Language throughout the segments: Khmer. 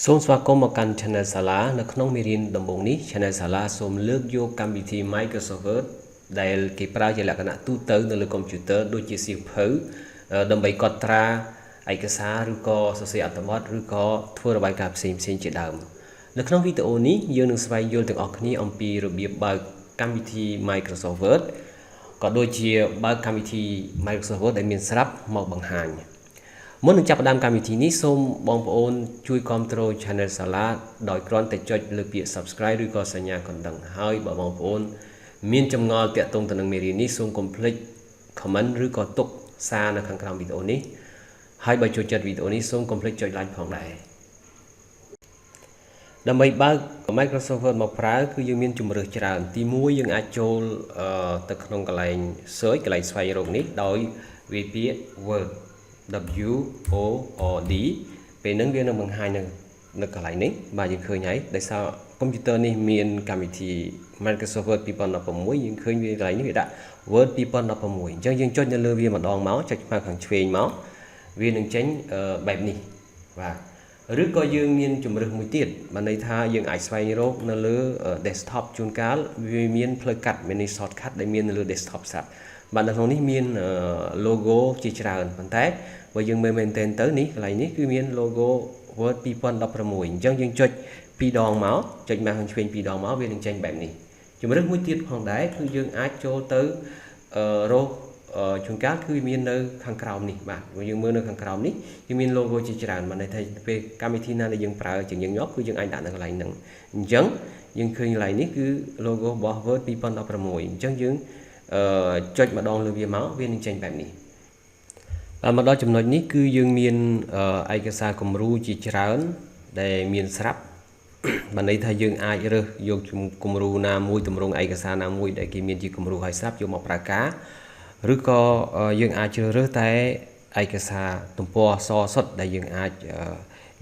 សូមស្វាគមន៍មកកាន់ Channel SALA នៅក្នុងមេរៀនដំបូងនេះ Channel SALA សូមលើកយកកម្មវិធី Microsoft Word ដែលគេប្រើជាលក្ខណៈទូទៅនៅលើកុំព្យូទ័រដូចជាសៀវភៅដើម្បីកត់ត្រាឯកសារឬក៏សរសេរអត្ថបទឬក៏ធ្វើរបាយការណ៍ផ្សេងៗជាដើមនៅក្នុងវីដេអូនេះយើងនឹងស្វែងយល់ទាំងអស់គ្នាអំពីរបៀបបើកកម្មវិធី Microsoft Word ក៏ដូចជាបើកកម្មវិធី Microsoft Word ដែលមានស្រាប់មកបង្ហាញមុននឹងចាប់ផ្ដើមកម្មវិធីនេះសូមបងប្អូនជួយគាំទ្រ Channel SALA ដោយគ្រាន់តែចុចលើពាក្យ Subscribe ឬក៏សញ្ញាកណ្ដឹងហើយបើបងប្អូនមានចម្ងល់ទាក់ទងទៅនឹងមេរៀននេះសូមកុំភ្លេច comment ឬក៏ទុកសារនៅខាងក្រោមវីដេអូនេះហើយបើចូលចិត្តវីដេអូនេះសូមកុំភ្លេចចុច like ផងដែរដើម្បីបើក Microsoft Word មកប្រើគឺយើងមានជម្រើសច្រើនទី1យើងអាចចូលទៅក្នុងកន្លែង search កន្លែងស្វែងរកនេះដោយវាយពាក្យ Word WORD ពេលហ្នឹងវានឹងបង្ហាញនៅកន្លែងនេះបាទយើងឃើញហើយដោយសារកុំព្យូទ័រនេះមានកម្មវិធី Microsoft Word 2016យើងឃើញវាកន្លែងនេះវាដាក់ Word 2016អញ្ចឹងយើងចុចនៅលើវាម្ដងមកចុចខាងឆ្វេងមកវានឹងចេញបែបនេះបាទឬក៏យើងមានជម្រើសមួយទៀតបានន័យថាយើងអាចស្វែងរកនៅលើ desktop ជួនកាលវាមានផ្លូវកាត់មាន shortcut ដែលមាននៅលើ desktop ស្រាប់បាទនៅក្នុងនេះមាន logo ជាច្រើនប៉ុន្តែបើយើងមើលមែនទែនទៅនេះកន្លែងនេះគឺមាន logo Word 2016អញ្ចឹងយើងចុច2ដងមកចុចមកខាងឆ្វេង2ដងមកវានឹងចេញបែបនេះជំរើសមួយទៀតផងដែរគឺយើងអាចចូលទៅរកជួនកាលគឺមាននៅខាងក្រោមនេះបាទបើយើងមើលនៅខាងក្រោមនេះយើងមាន logo ជាច្រើនបានន័យថាពេលកម្មវិធីណាដែលយើងប្រើជាញឹកញាប់គឺយើងអាចដាក់នៅកន្លែងហ្នឹងអញ្ចឹងយើងឃើញកន្លែងនេះគឺ logo របស់ Word 2016អញ្ចឹងយើងចុចម្ដងលើវាមកវានឹងចេញបែបនេះមកដល់ចំណុចនេះគឺយើងមានឯកសារគំរូជាច្រើនដែលមានស្រាប់បានន័យថាយើងអាចរើសយកគំរូណាមួយទម្រង់ឯកសារណាមួយដែលគេមានជាគំរូឲ្យស្រាប់យកមកប្រើការឬក៏យើងអាចជ្រើសរើសតែឯកសារទំព័រអក្សរសុទ្ធដែលយើងអាច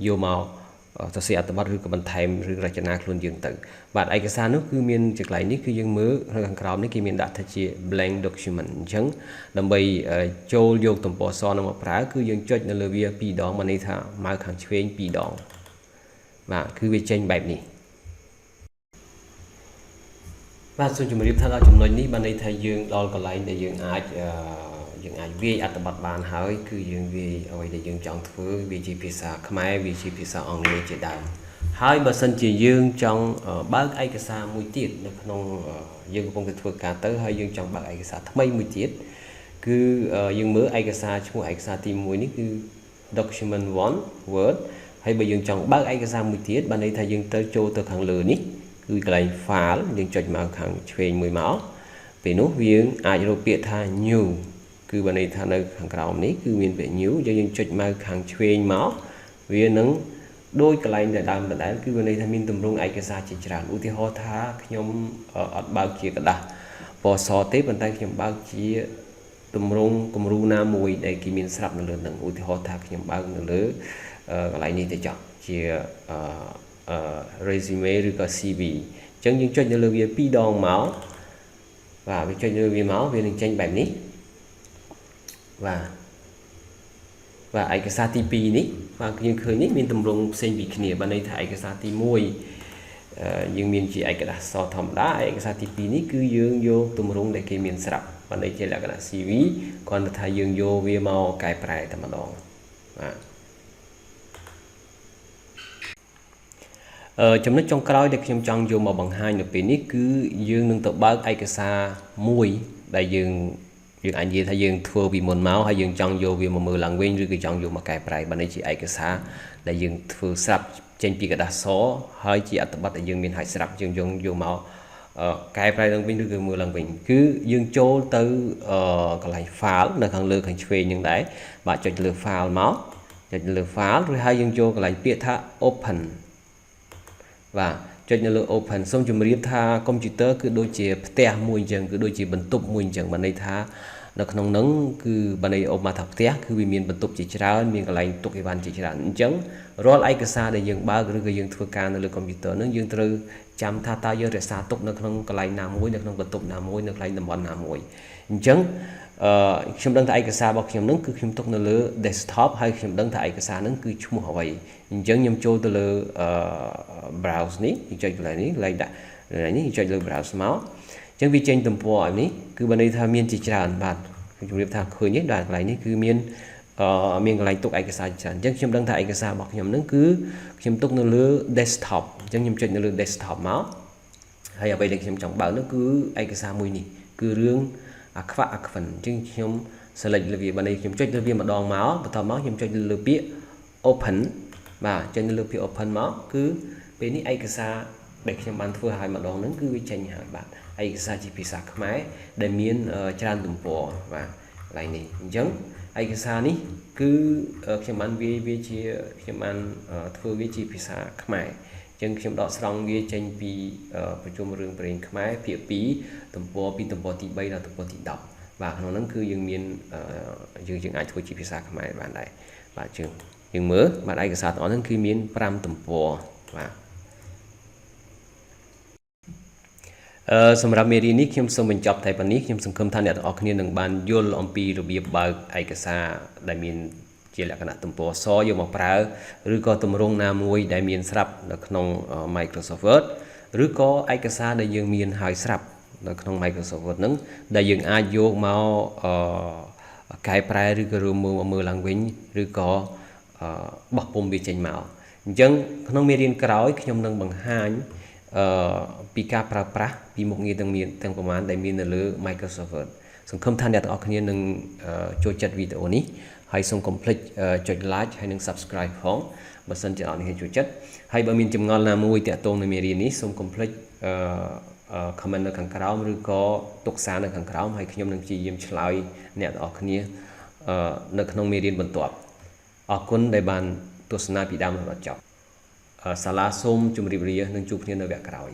យកមកសរសេរអត្ថបទឬក៏បន្ថែមឬរចនាខ្លួនយើងទៅបាទឯកសារនោះគឺមានជាកន្លែងនេះគឺយើងមើលនៅខាងក្រោមនេះគេមានដាក់ថាជា blank document អញ្ចឹងដើម្បីចូលយកទំព័រអក្សរនោះមកប្រើគឺយើងចុចនៅលើវា2ដងមកន័យថាម៉ៅខាងឆ្វេង2ដងបាទគឺវាចេញបែបនេះបាទសូមជម្រាបថាដល់ចំណុចនេះបានន័យថាយើងដល់កន្លែងដែលយើងអាចវាយអត្ថបទបានហើយគឺយើងវាយអ្វីដែលយើងចង់ធ្វើវាជាភាសាខ្មែរវាជាភាសាអង់គ្លេសជាដើមហើយបើសិនជាយើងចង់បើកឯកសារមួយទៀតនៅក្នុងយើងកំពុងតែធ្វើការទៅហើយយើងចង់បើកឯកសារថ្មីមួយទៀតគឺយើងមើលឯកសារឈ្មោះឯកសារទី1នេះគឺ document 1 word ហើយបើយើងចង់បើកឯកសារមួយទៀតបានន័យថាយើងត្រូវចូលទៅខាងលើនេះគឺកន្លែង file យើងចុចមកខាងឆ្វេងមួយមកពេលនោះយើងអាចរកពាក្យថា new គឺបានន័យថានៅខាងក្រោមនេះគឺមានពាក្យ new យើងចុចមកខាងឆ្វេងមកវានឹងដូចកន្លែងដែលដើមដដែលគឺវាន័យថាមានទម្រង់ឯកសារជាច្រើនឧទាហរណ៍ថាខ្ញុំអត់បើកជាกระดาษពណ៌សទេប៉ុន្តែខ្ញុំបើកជាទម្រង់គំរូណាមួយដែលគេមានស្រាប់នៅលើនឹងឧទាហរណ៍ថាខ្ញុំបើកនៅលើកន្លែងនេះទៅចោះជា resume ឬក៏ CV អញ្ចឹងយើងចុចនៅលើវា2ដងមកបាទវាចុចលើវាមកវានឹងចេញបែបនេះបាទឯកសារទី2នេះបាទយើងឃើញនេះមានទម្រង់ផ្សេងពីគ្នាបានន័យថាឯកសារទី1យើងមានជាឯកសារសធម្មតាឯកសារទី2នេះគឺយើងយកទម្រង់ដែលគេមានស្រាប់បានន័យជាលក្ខណៈ CV គ្រាន់តែថាយើងយកវាមកកែប្រែតែម្ដងបាទចំណុចចុងក្រោយដែលខ្ញុំចង់យកមកបង្ហាញនៅពេលនេះគឺយើងនឹងទៅបើកឯកសារមួយដែលយើងអាចនិយាយថាយើងធ្វើពីមុនមកហើយយើងចង់យកវាមកមើលឡើងវិញឬក៏ចង់យកមកកែប្រែបាននេះជាឯកសារដែលយើងធ្វើស្រាប់ចេញពីกระดาษសហើយជាអត្ថបទដែលយើងមានហើយស្រាប់យើងយកមកកែប្រែឡើងវិញឬក៏មើលឡើងវិញគឺយើងចូលទៅកន្លែង file នៅខាងលើខាងឆ្វេងនឹងដែរបាទចុចលើ file មកចុចលើ file រួចហើយយើងចូលកន្លែងពាក្យថា open បាទចុចនៅលើ open សូមជម្រាបថាកុំព្យូទ័រគឺដូចជាផ្ទះមួយអញ្ចឹងគឺដូចជាបន្ទប់មួយអញ្ចឹងបានន័យថានៅក្នុងហ្នឹងគឺបានន័យអូមកថាផ្ទះគឺវាមានបន្ទប់ជាច្រើនមានកន្លែងទុកអីវ៉ាន់ជាច្រើនអញ្ចឹងរាល់ឯកសារដែលយើងបើកឬក៏យើងធ្វើការនៅលើកុំព្យូទ័រហ្នឹងយើងត្រូវចាំថាតើយើងរក្សាទុកនៅក្នុងកន្លែងណាមួយនៅក្នុងបន្ទប់ណាមួយនៅកន្លែងតំបន់ណាមួយអញ្ចឹង ខ្ញុំដឹងថាឯកសាររបស់ខ្ញុំហ្នឹងគឺខ្ញុំទុកនៅលើ desktop ហើយខ្ញុំដឹងថាឯកសារហ្នឹងគឺឈ្មោះអ្វីអញ្ចឹងខ្ញុំចូលទៅលើ browse នេះចុចកន្លែងនេះកន្លែងដាក់កន្លែងនេះចុចលើ browse មកអញ្ចឹងវាចេញទំព័រឲ្យនេះគឺបើន័យថាមានជាច្រើនបាទខ្ញុំជម្រាបថាឃើញនេះដល់កន្លែងនេះគឺមានកន្លែងទុកឯកសារច្រើនអញ្ចឹងខ្ញុំដឹងថាឯកសាររបស់ខ្ញុំហ្នឹងគឺខ្ញុំទុកនៅលើ desktop អញ្ចឹងខ្ញុំចុចនៅលើ desktop មកហើយអ្វីដែលខ្ញុំចង់បើកនោះគឺឯកសារមួយនេះគឺរឿងអាខ្វាក់អាខ្វិនអញ្ចឹងខ្ញុំ select លើវាបើនេះខ្ញុំចុចលើវាម្ដងមកបន្ទាប់មកខ្ញុំចុចលើពាក្យ open បាទចុចលើពាក្យ open មកគឺពេលនេះឯកសារដែលខ្ញុំបានធ្វើឲ្យម្ដងហ្នឹងគឺវាចេញហើយបាទឯកសារជាភាសាខ្មែរដែលមានច្រើនទំព័របាទកន្លែងនេះអញ្ចឹងឯកសារនេះគឺខ្ញុំបានវាជាខ្ញុំបានធ្វើវាជាភាសាខ្មែរអញ្ចឹងខ្ញុំដកស្រង់វាចេញពីប្រជុំរឿងព្រេងខ្មែរភាគ2ទំព័រពីទំព័រទី3ដល់ទំព័រទី10បាទក្នុងហ្នឹងគឺយើងមានយើងអាចធ្វើជាភាសាខ្មែរបានដែរបាទយើងមើលបាទឯកសារទាំងអស់ហ្នឹងគឺមាន5ទំព័របាទសម្រាប់មេរៀននេះខ្ញុំសូមបញ្ចប់តែប៉ុណ្នេះខ្ញុំសង្ឃឹមថាអ្នកទាំងអស់គ្នានឹងបានយល់អំពីរបៀបបើកឯកសារដែលមានជាលក្ខណៈទំព័រសយកមកប្រើឬក៏ទម្រង់ណាមួយដែលមានស្រាប់នៅក្នុង Microsoft Word ឬក៏ឯកសារដែលយើងមានហើយស្រាប់នៅក្នុង Microsoft Word ហ្នឹងដែលយើងអាចយកមកកែប្រែឬក៏មើលឡើងវិញឬក៏បោះពុម្ពវាចេញមកអញ្ចឹងក្នុងមេរៀនក្រោយខ្ញុំនឹងបង្ហាញពីការប្រើប្រាស់ពីមុខងារទាំងប្រមាណដែលមាននៅលើ Microsoft Word សង្ឃឹមថាអ្នកទាំងអស់គ្នានឹងចូលចិត្តវីដេអូនេះហើយសូមកុំភ្លេចចុច like ហើយនិង subscribe ផងបើសិនជាអ្នកទាំងអស់គ្នាចូលចិត្តហើយបើមានចម្ងល់ណាមួយទាក់ទងនឹងមេរៀននេះសូមកុំភ្លេចcomment នៅខាងក្រោមឬក៏ទុកសារនៅខាងក្រោមហើយខ្ញុំនឹងព្យាយាមឆ្លើយអ្នកទាំងអស់គ្នានៅក្នុងមេរៀនបន្ទាប់អរគុណដែលបានទស្សនាពីដើមដល់ចប់សាលាសូមជម្រាបលានិងជួបគ្នានៅវគ្គក្រោយ